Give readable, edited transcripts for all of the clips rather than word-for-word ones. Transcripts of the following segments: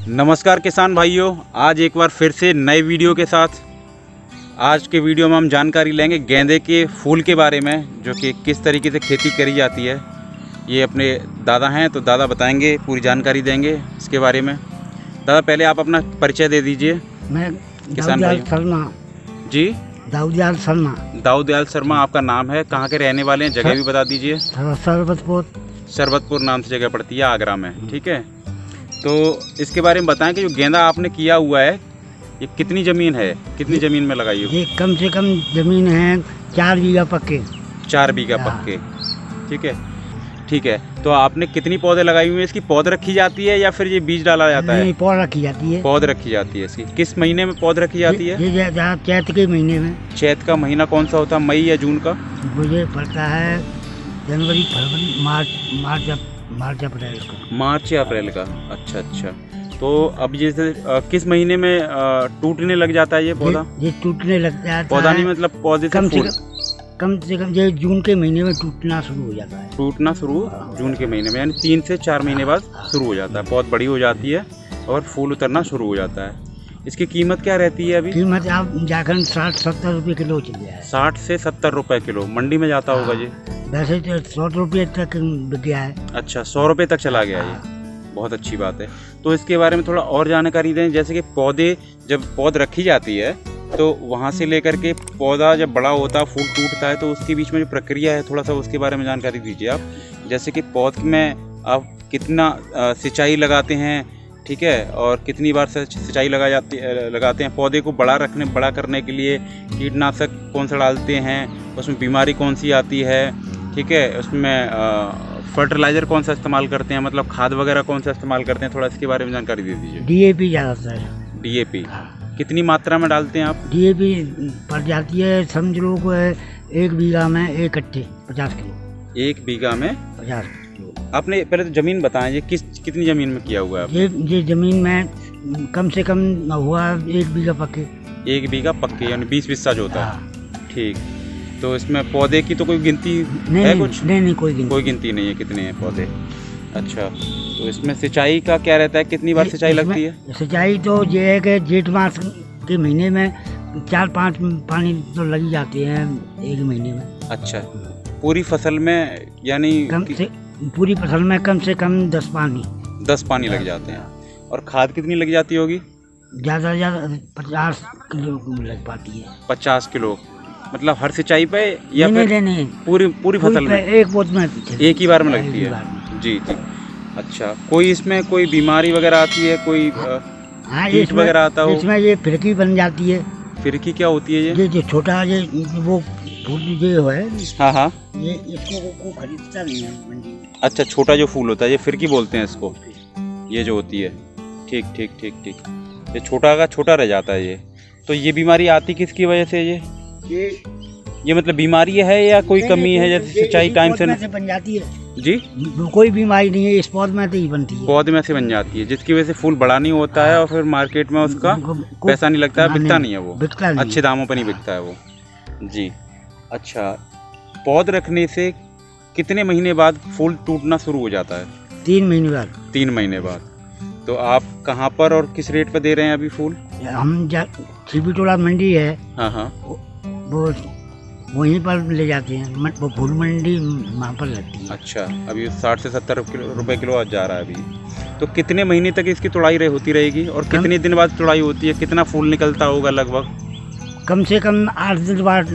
नमस्कार किसान भाइयों, आज एक बार फिर से नए वीडियो के साथ। आज के वीडियो में हम जानकारी लेंगे गेंदे के फूल के बारे में, जो कि किस तरीके से खेती करी जाती है। ये अपने दादा हैं, तो दादा बताएंगे, पूरी जानकारी देंगे इसके बारे में। दादा पहले आप अपना परिचय दे दीजिए। मैं किसान भाई शर्मा जी। दाऊदयाल शर्मा। दाऊदयाल शर्मा आपका नाम है, कहाँ के रहने वाले हैं, जगह भी बता दीजिए। सरबतपुर नाम से जगह पड़ती है आगरा में, ठीक है। तो इसके बारे में बताएं कि जो गेंदा आपने किया हुआ है ये कितनी ज़मीन है, कितनी ज़मीन में लगाई हो? ये कम से कम ज़मीन है 4 बीघा पक्के। 4 बीघा पक्के, ठीक है। ठीक है, तो आपने कितनी पौधे लगाई हुई है? इसकी पौध रखी जाती है या फिर ये बीज डाला जाता है? नहीं, पौध रखी जाती है। पौध रखी जाती है। इसकी किस महीने में पौध रखी जाती है? ये चैत के महीने में। चैत का महीना कौन सा होता है, मई या जून का? मुझे पड़ता है जनवरी, फरवरी, मार्च अप्रैल का। मार्च या अप्रैल का, अच्छा अच्छा। तो अब जैसे किस महीने में टूटने लग जाता है ये पौधा? ये टूटने लग जाता है। पौधा नहीं, मतलब पौधे से फूल कम से कम ये जून के महीने में टूटना शुरू हो जाता है। टूटना शुरू जून के महीने में, यानी 3 से 4 महीने बाद शुरू हो जाता है। पौध बड़ी हो जाती है और फूल उतरना शुरू हो जाता है। इसकी कीमत क्या रहती है अभी? कीमत आप जाकर 60-70 रुपये किलो चल जाए। 60 से 70 रुपये किलो मंडी में जाता होगा जी? वैसे तो 100 रुपये तक बिक गया है। अच्छा, 100 रुपये तक चला गया ये, बहुत अच्छी बात है। तो इसके बारे में थोड़ा और जानकारी दें। जैसे कि पौधे, जब पौध रखी जाती है तो वहाँ से लेकर के पौधा जब बड़ा होता है, फूल टूटता है, तो उसके बीच में जो प्रक्रिया है थोड़ा सा उसके बारे में जानकारी दीजिए आप। जैसे कि पौध में आप कितना सिंचाई लगाते हैं, ठीक है, और कितनी बार सिंचाई लगाते हैं। पौधे को बड़ा करने के लिए कीटनाशक कौन सा डालते हैं, उसमें बीमारी कौन सी आती है, ठीक है, उसमें फर्टिलाइज़र कौन सा इस्तेमाल करते हैं, मतलब खाद वगैरह कौन सा इस्तेमाल करते हैं, थोड़ा इसके बारे में जानकारी दे दीजिए। DAP ज़्यादातर है। DAP कितनी मात्रा में डालते हैं आप? DAP पड़ जाती है, समझ लो को 1 बीघा में 1 कट्टे 50 किलो। 1 बीघा में 50 किलो। आपने पहले तो ज़मीन बताएं, ये कितनी ज़मीन में किया हुआ है? ये ज़मीन में कम से कम हुआ 1 बीघा पक्के। 1 बीघा पक्के, यानी 20 बिस्सा जो होता है, ठीक। तो इसमें पौधे की तो कोई गिनती है कुछ? नहीं, कोई गिनती नहीं है कितने हैं पौधे। अच्छा, तो इसमें सिंचाई का क्या रहता है, कितनी बार सिंचाई लगती है? सिंचाई तो ये है कि जेठ मास के महीने में 4-5 पानी तो लग जाते हैं 1 महीने में। अच्छा, पूरी फसल में यानी पूरी फसल में कम से कम 10 पानी लग जाते हैं। और खाद कितनी लग जाती होगी? ज़्यादा से ज़्यादा 50 किलो लग पाती है। 50 किलो, मतलब हर सिंचाई पे या नहीं, पूरी फसल में एक बोझ में एक ही बार में लगती है? जी। अच्छा, कोई इसमें कोई बीमारी वगैरह आती है, कोई कीट वगैरह आता हो? इसमें ये फिरकी बन जाती है। फिरकी क्या होती है ये? जो छोटा ये वो फूल जो है, हाँ, ये इसको खरीदता नहीं है मंडी में। अच्छा, छोटा जो फूल होता है ये फिरकी बोलते हैं इसको, ये जो होती है। ठीक। ये छोटा का छोटा रह जाता है ये। तो ये बीमारी आती किसकी वजह से? ये मतलब बीमारी है या कोई कमी है, जैसे सिंचाई टाइम से बन जाती है जी? कोई बीमारी नहीं है, इस पौध में से ही बनती है। पौधे में से बन जाती है, जिसकी वजह से फूल बड़ा नहीं होता है और फिर मार्केट में उसका पैसा नहीं लगता है, बिकता नहीं है वो, अच्छे दामों पर नहीं बिकता है वो जी। अच्छा, पौध रखने से कितने महीने बाद फूल टूटना शुरू हो जाता है? 3 महीने बाद। 3 महीने बाद। तो आप कहाँ पर और किस रेट पर दे रहे हैं अभी फूल? हम छिबीटोला मंडी है, हाँ, वो वहीं पर ले जाते हैं। वो फूल मंडी वहाँ पर लगती है। अच्छा, अभी 60 से 70 रुपये किलो आज जा रहा है अभी। तो कितने महीने तक इसकी तुड़ाई होती रहेगी और कितने दिन बाद तुड़ाई होती है? कितना फूल निकलता होगा लगभग? कम से कम 8 दिन बाद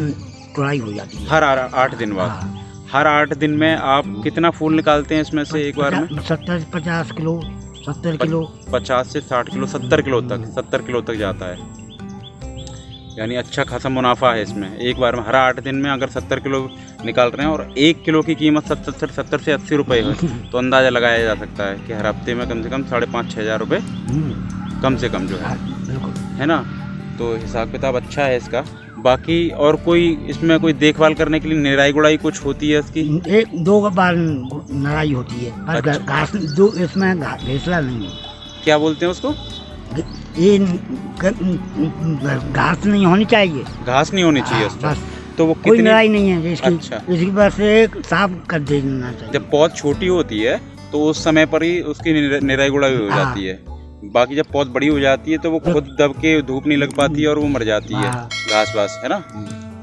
तुड़ाई हो जाती है। हर 8 दिन बाद? हाँ। हर 8 दिन में आप कितना फूल निकालते हैं इसमें से एक बार में? 70-50 किलो, 70 किलो। 50 से 60 किलो, 70 किलो तक जाता है, यानी अच्छा खासा मुनाफा है इसमें। एक बार में हर 8 दिन में अगर 70 किलो निकाल रहे हैं और 1 किलो की कीमत 70 से 80 रुपये है, तो अंदाज़ा लगाया जा सकता है कि हर हफ्ते में कम से कम 5,500-6 हज़ार रुपये कम से कम जो है ना। तो हिसाब किताब अच्छा है इसका। बाकी और कोई इसमें कोई देखभाल करने के लिए निराई गुड़ाई कुछ होती है इसकी? 1-2 बार निराई होती है, पर घास इसमें घासला नहीं है। क्या बोलते हैं उसको? ये घास नहीं होनी चाहिए। घास नहीं होनी चाहिए उसमें। तो वो कोई निराई नहीं है इसकी। अच्छा। इसकी वजह से साफ कर देना चाहिए। जब पौध छोटी होती है तो उस समय पर ही उसकी निराई गुड़ाई हो जाती है। बाकी जब पौध बड़ी हो जाती है तो वो खुद दब के धूप नहीं लग पाती है और वो मर जाती है, घास वास, है ना।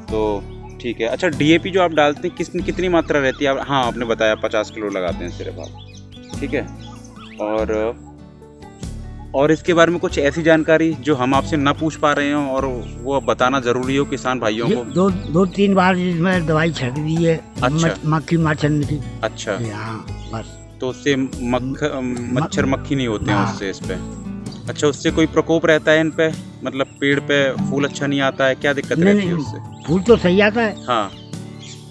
तो ठीक है। अच्छा, डीएपी जो आप डालते हैं कितनी मात्रा रहती है? हाँ, आपने बताया 50 किलो लगाते हैं सिर्फ आप, ठीक है। और इसके बारे में कुछ ऐसी जानकारी जो हम आपसे ना पूछ पा रहे हो और वो बताना जरूरी हो किसान भाइयों को? दो तीन बार इसमें दवाई छिड़क दी है। अच्छा। मक्खी माछर की। अच्छा, बस। तो उससे मच्छर मक्खी नहीं होते हैं उससे इस पे? अच्छा, उससे कोई प्रकोप रहता है इन पे? मतलब पेड़ पे फूल अच्छा नहीं आता है, क्या दिक्कत रहती है उससे? फूल तो सही आता है। हाँ,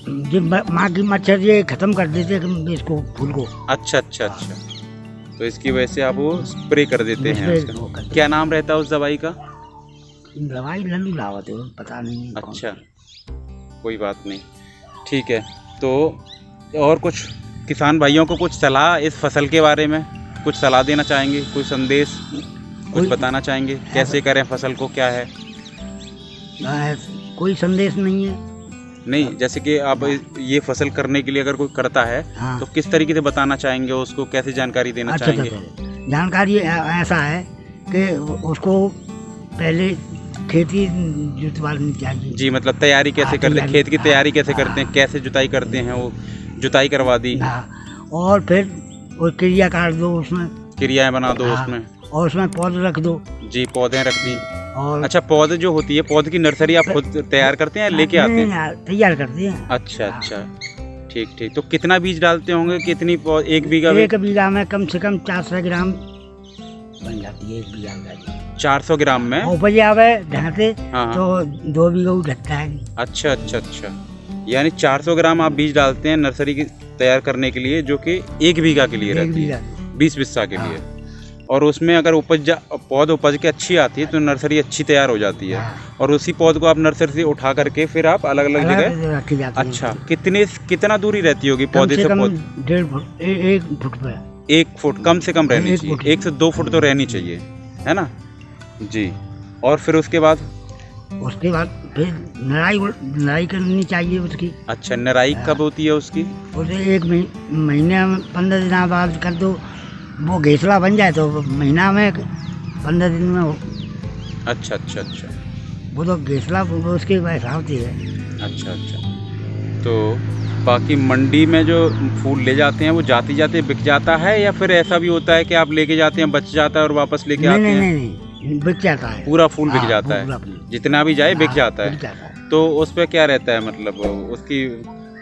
जो मक्खी मच्छर ये खत्म कर देते हैं इसको, फूल को। अच्छा अच्छा अच्छा, तो इसकी वजह से आप वो स्प्रे कर देते हैं उसका। क्या नाम रहता है उस दवाई का? दवाई लल्लू लावत है, पता नहीं। अच्छा, कोई बात नहीं, ठीक है। तो और कुछ किसान भाइयों को कुछ सलाह इस फसल के बारे में कुछ सलाह देना चाहेंगे? कोई संदेश कुछ बताना चाहेंगे? कैसे करें फसल को, क्या है? कोई संदेश नहीं है। नहीं, जैसे कि आप ये फसल करने के लिए अगर कोई करता है, हाँ, तो किस तरीके से बताना चाहेंगे उसको, कैसे जानकारी देना चाहेंगे? जानकारी ऐसा है कि उसको पहले खेती जुतवानी चाहिए। जी, मतलब तैयारी कैसे करते हैं, खेत की तैयारी कैसे करते हैं, कैसे जुताई करते हैं? वो जुताई करवा दी, और फिर वो क्रिया काट दो, उसमें क्रियाएं बना दो उसमें, और उसमें पौधे रख दो। जी, पौधे रख दी। और अच्छा, पौधे जो होती है, पौधे की नर्सरी आप खुद तैयार करते हैं, लेके आते हैं? तैयार करते हैं। अच्छा अच्छा, ठीक ठीक। तो कितना बीज डालते होंगे? कितनी एक बीघा में कम से कम 400 ग्राम बन जाती है, 1 बीघा में 400 ग्राम में उपज आवे ढांचे। तो 2 बीघा ढकता है। अच्छा अच्छा अच्छा, यानी 400 ग्राम आप बीज डालते हैं नर्सरी की तैयार करने के लिए, जो कि 1 बीघा के लिए रहती है, 20 बिस्सा के लिए। और उसमें अगर पौध उपज के अच्छी आती है तो नर्सरी अच्छी तैयार हो जाती है, और उसी पौध को आप नर्सरी से उठा करके फिर आप अलग अलग जगह रखी जाती है। अच्छा, कितना दूरी रहती होगी पौधे से? 1.5 फुट, 1 फुट पे। 1 फुट कम से कम रहनी चाहिए, 1 से 2 फुट तो रहनी चाहिए, है ना जी। और फिर उसके बाद फिर नराई करनी चाहिए उसकी। अच्छा, नराई कब होती है उसकी? उसे 1 महीने में 15 दिन बाद कर दो, वो घेसला बन जाए तो महीना में 15 दिन में हो। अच्छा अच्छा अच्छा, वो तो घेसला उसके हिसाब से है। अच्छा अच्छा, तो बाकी मंडी में जो फूल ले जाते हैं वो जाते जाते बिक जाता है, या फिर ऐसा भी होता है कि आप लेके जाते हैं, बच जाता है और वापस लेके आते हैं? नहीं, बिक जाता है, पूरा फूल बिक जाता है, जितना भी जाए बिक जाता है। तो उस पर क्या रहता है, मतलब उसकी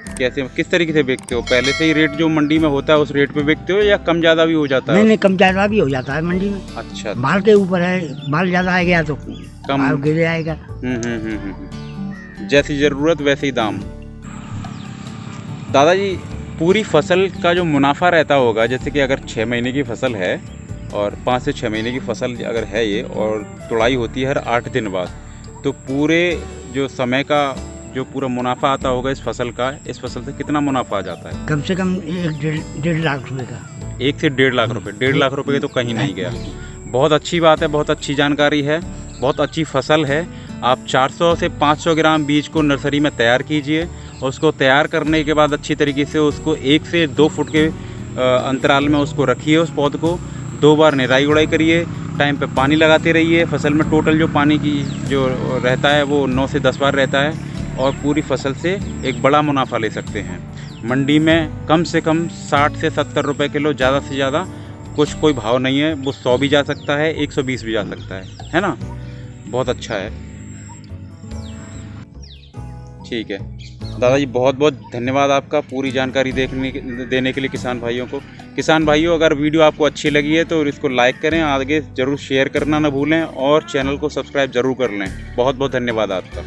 कैसे, किस तरीके से बेचते हो? पहले से ही रेट जो मंडी में होता है उस रेट पे बेचते हो, या कम ज्यादा भी हो जाता है? नहीं, कम ज्यादा भी हो जाता है मंडी में। अच्छा, माल के ऊपर है, माल ज्यादा आ गया तो कम गिर आएगा। जैसी जरूरत वैसे ही दाम। दादाजी, पूरी फसल का जो मुनाफा रहता होगा, जैसे कि अगर 6 महीने की फसल है और 5 से 6 महीने की फसल अगर है ये, और तुड़ाई होती है हर 8 दिन बाद, तो पूरे जो समय का जो पूरा मुनाफा आता होगा इस फसल का, इस फसल से कितना मुनाफा आ जाता है? कम से कम 1.5 लाख रुपए का। 1 से 1.5 लाख रुपए? 1.5 लाख रुपए तो कहीं नहीं गया। बहुत अच्छी बात है, बहुत अच्छी जानकारी है, बहुत अच्छी फसल है। आप 400 से 500 ग्राम बीज को नर्सरी में तैयार कीजिए, उसको तैयार करने के बाद अच्छी तरीके से उसको 1 से 2 फुट के अंतराल में उसको रखिए। उस पौध को 2 बार निराई गुड़ाई करिए, टाइम पे पानी लगाते रहिए। फसल में टोटल जो पानी की जो रहता है वो 9 से 10 बार रहता है, और पूरी फसल से एक बड़ा मुनाफा ले सकते हैं। मंडी में कम से कम 60 से 70 रुपए किलो, ज़्यादा से ज़्यादा कुछ कोई भाव नहीं है, वो 100 भी जा सकता है, 120 भी जा सकता है ना। बहुत अच्छा है, ठीक है दादाजी, बहुत बहुत धन्यवाद आपका पूरी जानकारी देने के लिए किसान भाइयों को। किसान भाइयों, अगर वीडियो आपको अच्छी लगी है तो इसको लाइक करें, आगे ज़रूर शेयर करना ना भूलें, और चैनल को सब्सक्राइब ज़रूर कर लें। बहुत बहुत धन्यवाद आपका।